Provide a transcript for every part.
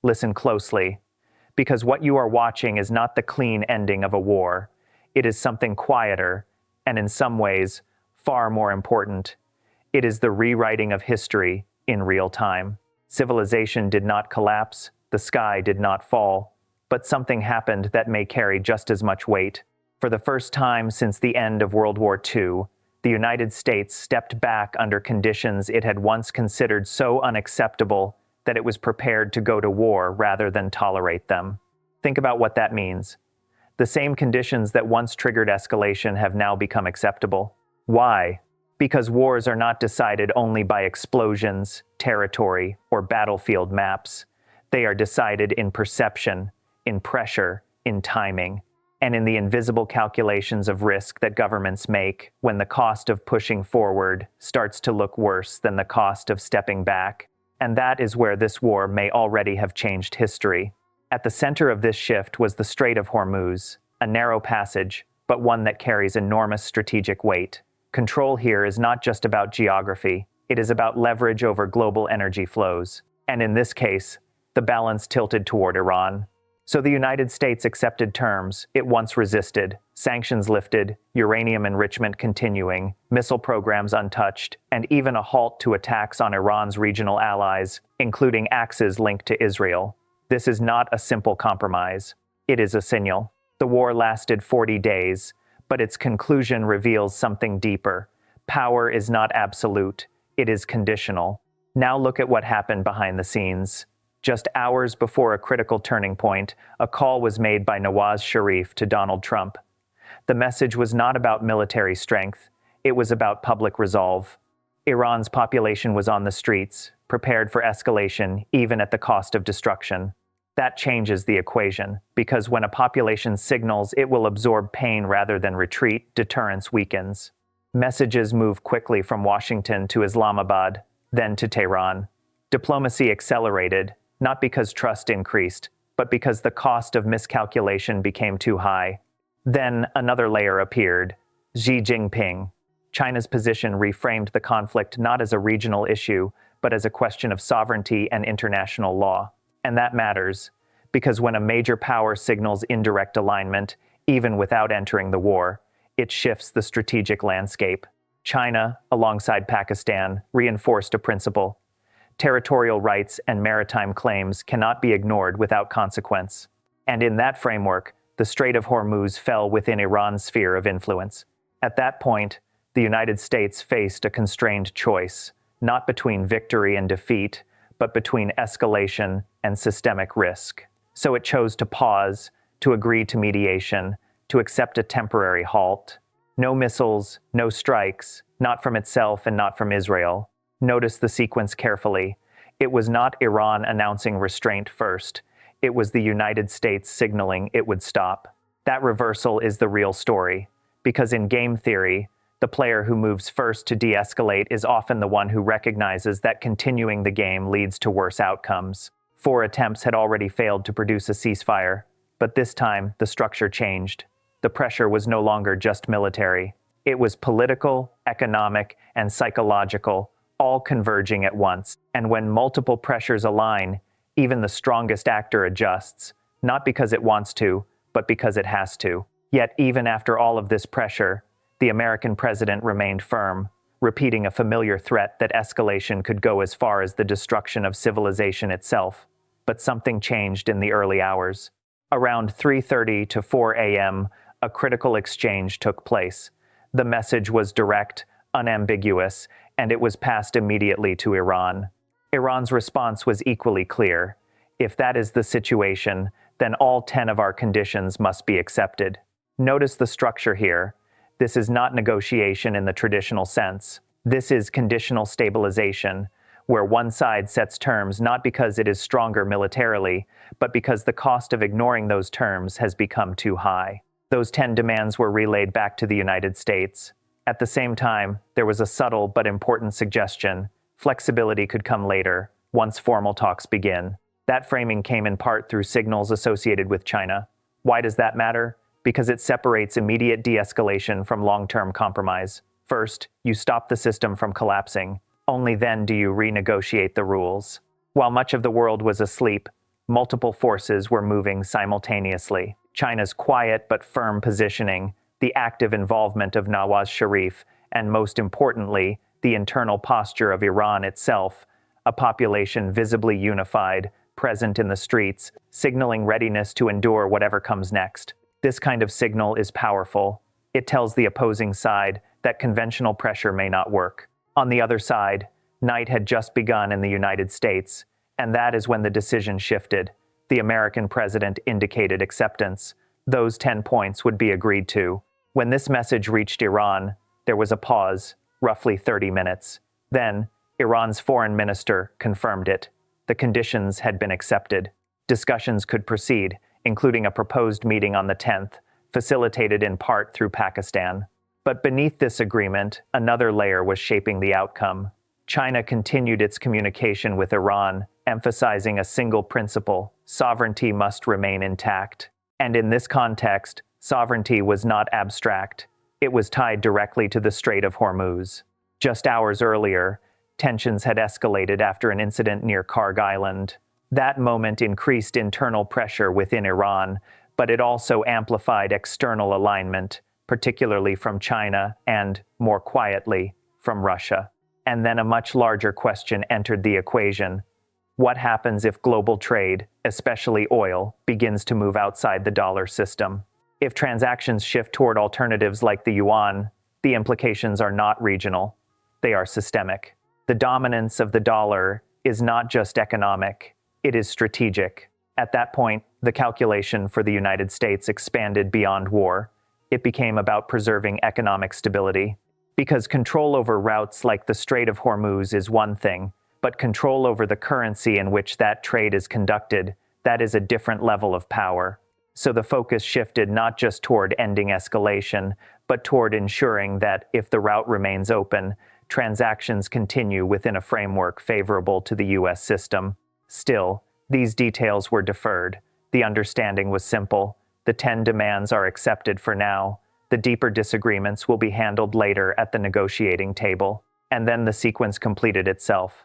Listen closely, because what you are watching is not the clean ending of a war. It is something quieter, and in some ways, far more important. It is the rewriting of history in real time. Civilization did not collapse, the sky did not fall, but something happened that may carry just as much weight. For the first time since the end of World War II, the United States stepped back under conditions it had once considered so unacceptable that it was prepared to go to war rather than tolerate them. Think about what that means. The same conditions that once triggered escalation have now become acceptable. Why? Because wars are not decided only by explosions, territory, or battlefield maps. They are decided in perception, in pressure, in timing, and in the invisible calculations of risk that governments make when the cost of pushing forward starts to look worse than the cost of stepping back. And that is where this war may already have changed history. At the center of this shift was the Strait of Hormuz, a narrow passage, but one that carries enormous strategic weight. Control here is not just about geography, it is about leverage over global energy flows. And in this case, the balance tilted toward Iran. So the United States accepted terms it once resisted, sanctions lifted, uranium enrichment continuing, missile programs untouched, and even a halt to attacks on Iran's regional allies, including axes linked to Israel. This is not a simple compromise. It is a signal. The war lasted 40 days, but its conclusion reveals something deeper. Power is not absolute, it is conditional. Now look at what happened behind the scenes. Just hours before a critical turning point, a call was made by Nawaz Sharif to Donald Trump. The message was not about military strength, it was about public resolve. Iran's population was on the streets, prepared for escalation, even at the cost of destruction. That changes the equation, because when a population signals it will absorb pain rather than retreat, deterrence weakens. Messages move quickly from Washington to Islamabad, then to Tehran. Diplomacy accelerated, not because trust increased, but because the cost of miscalculation became too high. Then another layer appeared: Xi Jinping. China's position reframed the conflict not as a regional issue, but as a question of sovereignty and international law. And that matters, because when a major power signals indirect alignment, even without entering the war, it shifts the strategic landscape. China, alongside Pakistan, reinforced a principle: territorial rights and maritime claims cannot be ignored without consequence. And in that framework, the Strait of Hormuz fell within Iran's sphere of influence. At that point, the United States faced a constrained choice, not between victory and defeat, but between escalation and systemic risk. So it chose to pause, to agree to mediation, to accept a temporary halt. No missiles, no strikes, not from itself and not from Israel. Notice the sequence carefully. It was not Iran announcing restraint first. It was the United States signaling it would stop. That reversal is the real story, because in game theory, the player who moves first to de-escalate is often the one who recognizes that continuing the game leads to worse outcomes. 4 attempts had already failed to produce a ceasefire, but this time the structure changed. The pressure was no longer just military. It was political, economic, and psychological, all converging at once. And when multiple pressures align, even the strongest actor adjusts, not because it wants to, but because it has to. Yet even after all of this pressure, the American president remained firm, repeating a familiar threat that escalation could go as far as the destruction of civilization itself. But something changed in the early hours. Around 3:30 to 4 a.m., a critical exchange took place. The message was direct, unambiguous, and it was passed immediately to Iran. Iran's response was equally clear. If that is the situation, then all 10 of our conditions must be accepted. Notice the structure here. This is not negotiation in the traditional sense. This is conditional stabilization, where one side sets terms not because it is stronger militarily, but because the cost of ignoring those terms has become too high. Those 10 demands were relayed back to the United States. At the same time, there was a subtle but important suggestion: flexibility could come later, once formal talks begin. That framing came in part through signals associated with China. Why does that matter? Because it separates immediate de-escalation from long-term compromise. First, you stop the system from collapsing. Only then do you renegotiate the rules. While much of the world was asleep, Multiple forces were moving simultaneously. China's quiet but firm positioning, the active involvement of Nawaz Sharif, and most importantly, the internal posture of Iran itself, a population visibly unified, present in the streets, signaling readiness to endure whatever comes next. This kind of signal is powerful. It tells the opposing side that conventional pressure may not work. On the other side, night had just begun in the United States, and that is when the decision shifted. The American president indicated acceptance. Those 10 points would be agreed to. When this message reached Iran, there was a pause, roughly 30 minutes. Then, Iran's foreign minister confirmed it. The conditions had been accepted. Discussions could proceed, including a proposed meeting on the 10th, facilitated in part through Pakistan. But beneath this agreement, another layer was shaping the outcome. China continued its communication with Iran, emphasizing a single principle: sovereignty must remain intact. And in this context, sovereignty was not abstract. It was tied directly to the Strait of Hormuz. Just hours earlier, tensions had escalated after an incident near Karg Island. That moment increased internal pressure within Iran, but it also amplified external alignment, particularly from China and, more quietly, from Russia. And then a much larger question entered the equation. What happens if global trade, especially oil, begins to move outside the dollar system? If transactions shift toward alternatives like the yuan, the implications are not regional. They are systemic. The dominance of the dollar is not just economic, it is strategic. At that point, the calculation for the United States expanded beyond war. It became about preserving economic stability. Because control over routes like the Strait of Hormuz is one thing, but control over the currency in which that trade is conducted, that is a different level of power. So the focus shifted not just toward ending escalation, but toward ensuring that, if the route remains open, transactions continue within a framework favorable to the U.S. system. Still, these details were deferred. The understanding was simple. The 10 demands are accepted for now. The deeper disagreements will be handled later at the negotiating table. And then the sequence completed itself.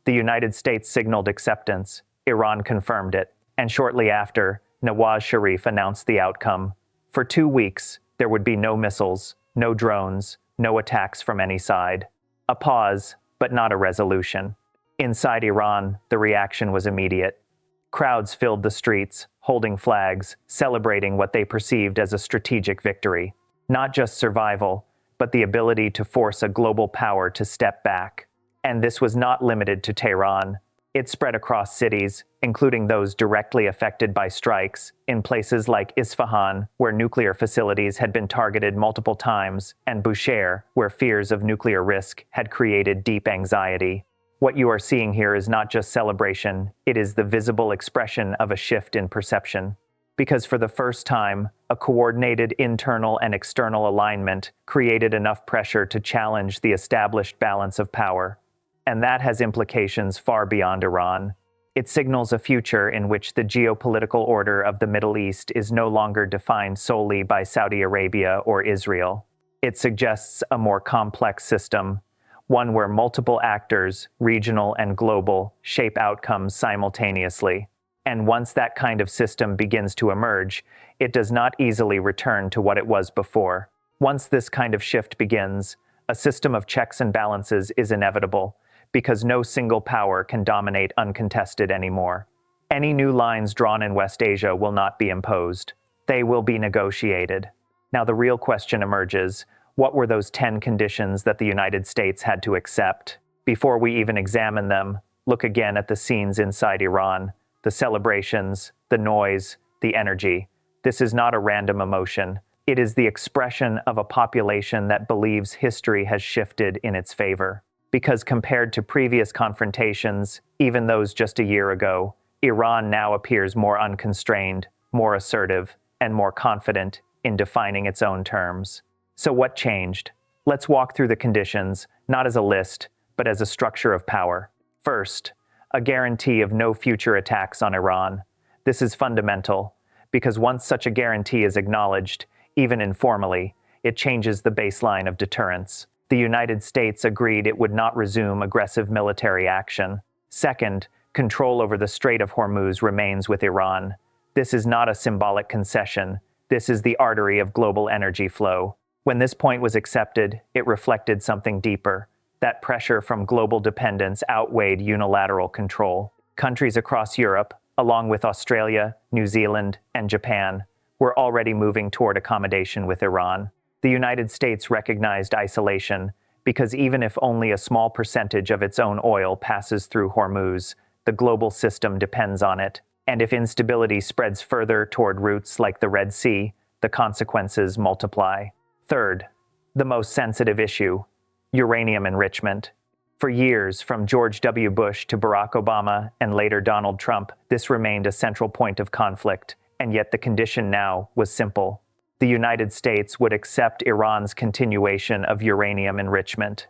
The United States signaled acceptance, Iran confirmed it, and shortly after, Nawaz Sharif announced the outcome. For 2 weeks, there would be no missiles, no drones, no attacks from any side. A pause, but not a resolution. Inside Iran, the reaction was immediate. Crowds filled the streets, holding flags, celebrating what they perceived as a strategic victory. Not just survival, but the ability to force a global power to step back. And this was not limited to Tehran. It spread across cities, including those directly affected by strikes, in places like Isfahan, where nuclear facilities had been targeted multiple times, and Bushehr, where fears of nuclear risk had created deep anxiety. What you are seeing here is not just celebration, it is the visible expression of a shift in perception. Because for the first time, a coordinated internal and external alignment created enough pressure to challenge the established balance of power. And that has implications far beyond Iran. It signals a future in which the geopolitical order of the Middle East is no longer defined solely by Saudi Arabia or Israel. It suggests a more complex system, one where multiple actors, regional and global, shape outcomes simultaneously. And once that kind of system begins to emerge, it does not easily return to what it was before. Once this kind of shift begins, a system of checks and balances is inevitable, because no single power can dominate uncontested anymore. Any new lines drawn in West Asia will not be imposed. They will be negotiated. Now the real question emerges: what were those 10 conditions that the United States had to accept? Before we even examine them, look again at the scenes inside Iran, the celebrations, the noise, the energy. This is not a random emotion. It is the expression of a population that believes history has shifted in its favor. Because compared to previous confrontations, even those just a year ago, Iran now appears more unconstrained, more assertive, and more confident in defining its own terms. So what changed? Let's walk through the conditions, not as a list, but as a structure of power. First, a guarantee of no future attacks on Iran. This is fundamental, because once such a guarantee is acknowledged, even informally, it changes the baseline of deterrence. The United States agreed it would not resume aggressive military action. Second, Control over the Strait of Hormuz remains with Iran. This is not a symbolic concession. This is the artery of global energy flow. When this point was accepted, it reflected something deeper. That pressure from global dependence outweighed unilateral control. Countries across Europe, along with Australia, New Zealand, and Japan, were already moving toward accommodation with Iran. The United States recognized isolation because even if only a small percentage of its own oil passes through Hormuz, the global system depends on it. And if instability spreads further toward routes like the Red Sea, the consequences multiply. Third, the most sensitive issue: uranium enrichment. For years, from George W. Bush to Barack Obama and later Donald Trump, this remained a central point of conflict, and yet the condition now was simple. The United States would accept Iran's continuation of uranium enrichment.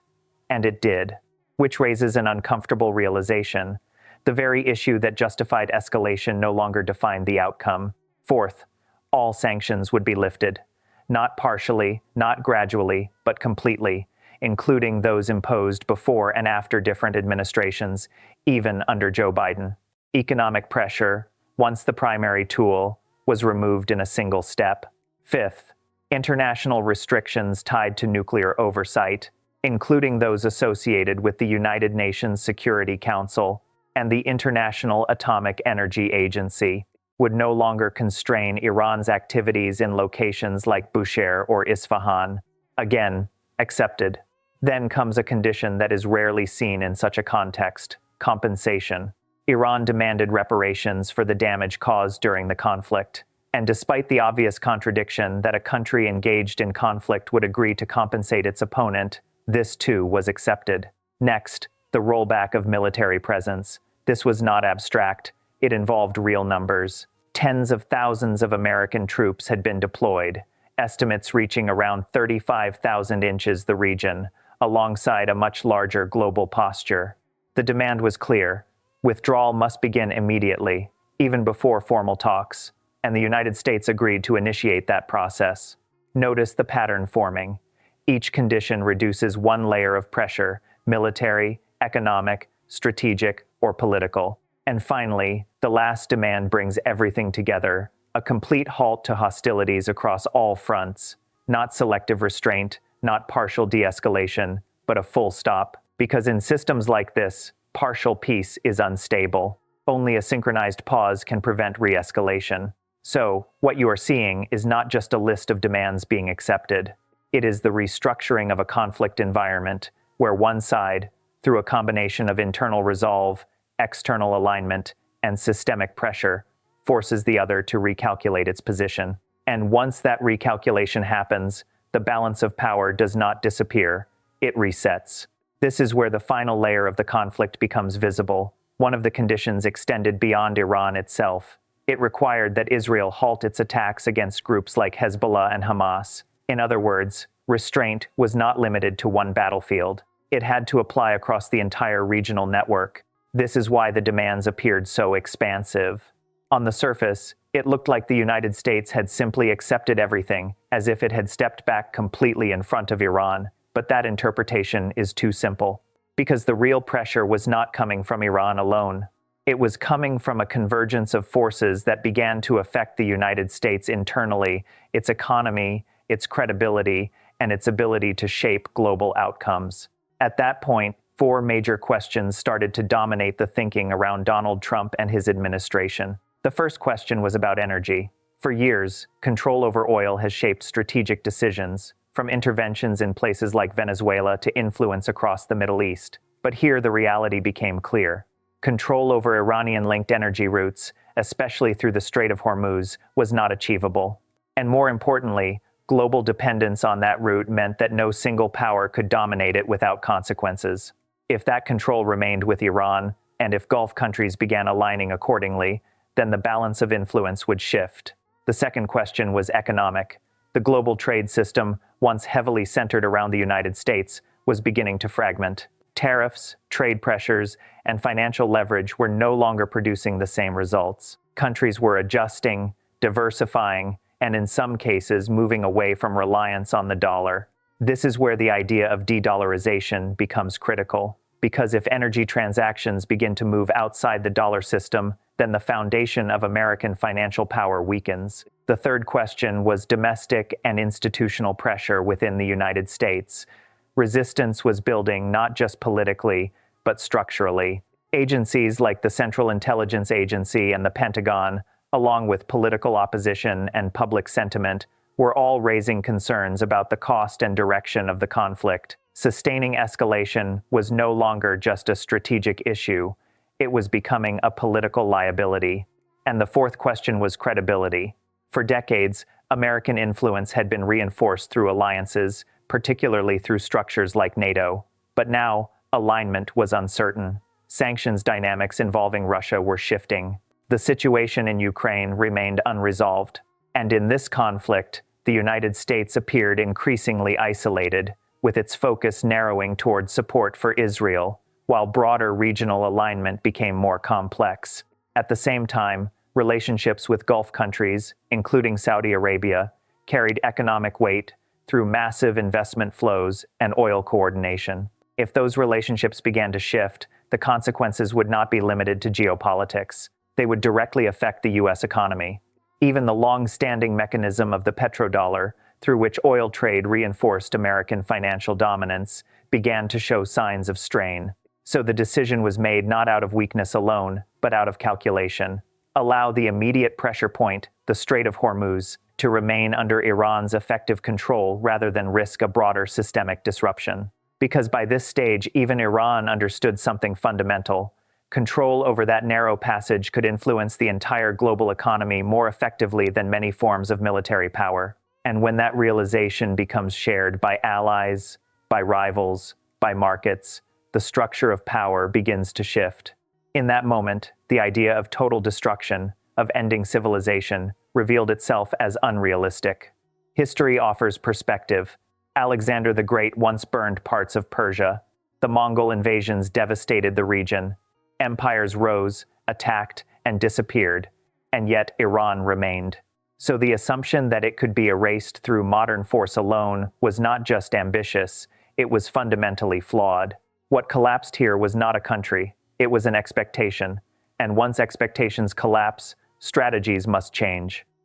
And it did, which raises an uncomfortable realization. The very issue that justified escalation no longer defined the outcome. Fourth, all sanctions would be lifted. Not partially, not gradually, but completely, including those imposed before and after different administrations, even under Joe Biden. Economic pressure, once the primary tool, was removed in a single step. Fifth, international restrictions tied to nuclear oversight, including those associated with the United Nations Security Council and the International Atomic Energy Agency, would no longer constrain Iran's activities in locations like Bushehr or Isfahan. Again, accepted. Then comes a condition that is rarely seen in such a context: compensation. Iran demanded reparations for the damage caused during the conflict. And despite the obvious contradiction that a country engaged in conflict would agree to compensate its opponent, this too was accepted. Next, the rollback of military presence. This was not abstract. It involved real numbers. Tens of thousands of American troops had been deployed, estimates reaching around 35,000 inches the region, alongside a much larger global posture. The demand was clear. Withdrawal must begin immediately, even before formal talks, and the United States agreed to initiate that process. Notice the pattern forming. Each condition reduces one layer of pressure: military, economic, strategic, or political. And finally, the last demand brings everything together: a complete halt to hostilities across all fronts. Not selective restraint, not partial de-escalation, but a full stop. Because in systems like this, partial peace is unstable. Only a synchronized pause can prevent re-escalation. So, what you are seeing is not just a list of demands being accepted. It is the restructuring of a conflict environment where one side, through a combination of internal resolve, external alignment, and systemic pressure, forces the other to recalculate its position. And once that recalculation happens, the balance of power does not disappear, it resets. This is where the final layer of the conflict becomes visible. One of the conditions extended beyond Iran itself. It required that Israel halt its attacks against groups like Hezbollah and Hamas. In other words, restraint was not limited to one battlefield. It had to apply across the entire regional network. This is why the demands appeared so expansive. On the surface, it looked like the United States had simply accepted everything, as if it had stepped back completely in front of Iran. But that interpretation is too simple. Because the real pressure was not coming from Iran alone. It was coming from a convergence of forces that began to affect the United States internally, its economy, its credibility, and its ability to shape global outcomes. At that point, four major questions started to dominate the thinking around Donald Trump and his administration. The first question was about energy. For years, control over oil has shaped strategic decisions, from interventions in places like Venezuela to influence across the Middle East. But here the reality became clear. Control over Iranian-linked energy routes, especially through the Strait of Hormuz, was not achievable. And more importantly, global dependence on that route meant that no single power could dominate it without consequences. If that control remained with Iran, and if Gulf countries began aligning accordingly, then the balance of influence would shift. The second question was economic. The global trade system, once heavily centered around the United States, was beginning to fragment. Tariffs, trade pressures, and financial leverage were no longer producing the same results. Countries were adjusting, diversifying, and in some cases moving away from reliance on the dollar. This is where the idea of de-dollarization becomes critical, because if energy transactions begin to move outside the dollar system, then the foundation of American financial power weakens. The third question was domestic and institutional pressure within the United States. Resistance was building not just politically, but structurally. Agencies like the Central Intelligence Agency and the Pentagon, along with political opposition and public sentiment, were all raising concerns about the cost and direction of the conflict. Sustaining escalation was no longer just a strategic issue, it was becoming a political liability. And the fourth question was credibility. For decades, American influence had been reinforced through alliances, particularly through structures like NATO. But now, alignment was uncertain. Sanctions dynamics involving Russia were shifting. The situation in Ukraine remained unresolved. And in this conflict, the United States appeared increasingly isolated, with its focus narrowing toward support for Israel, while broader regional alignment became more complex. At the same time, relationships with Gulf countries, including Saudi Arabia, carried economic weight through massive investment flows and oil coordination. If those relationships began to shift, the consequences would not be limited to geopolitics. They would directly affect the U.S. economy. Even the long-standing mechanism of the petrodollar, through which oil trade reinforced American financial dominance, began to show signs of strain. So the decision was made not out of weakness alone, but out of calculation. Allow the immediate pressure point, the Strait of Hormuz, to remain under Iran's effective control rather than risk a broader systemic disruption. Because by this stage, even Iran understood something fundamental. Control over that narrow passage could influence the entire global economy more effectively than many forms of military power. And when that realization becomes shared by allies, by rivals, by markets, the structure of power begins to shift. In that moment, the idea of total destruction, of ending civilization, revealed itself as unrealistic. History offers perspective. Alexander the Great once burned parts of Persia. The Mongol invasions devastated the region. Empires rose, attacked, and disappeared, and yet Iran remained. So the assumption that it could be erased through modern force alone was not just ambitious, it was fundamentally flawed. What collapsed here was not a country, it was an expectation. And once expectations collapse, strategies must change.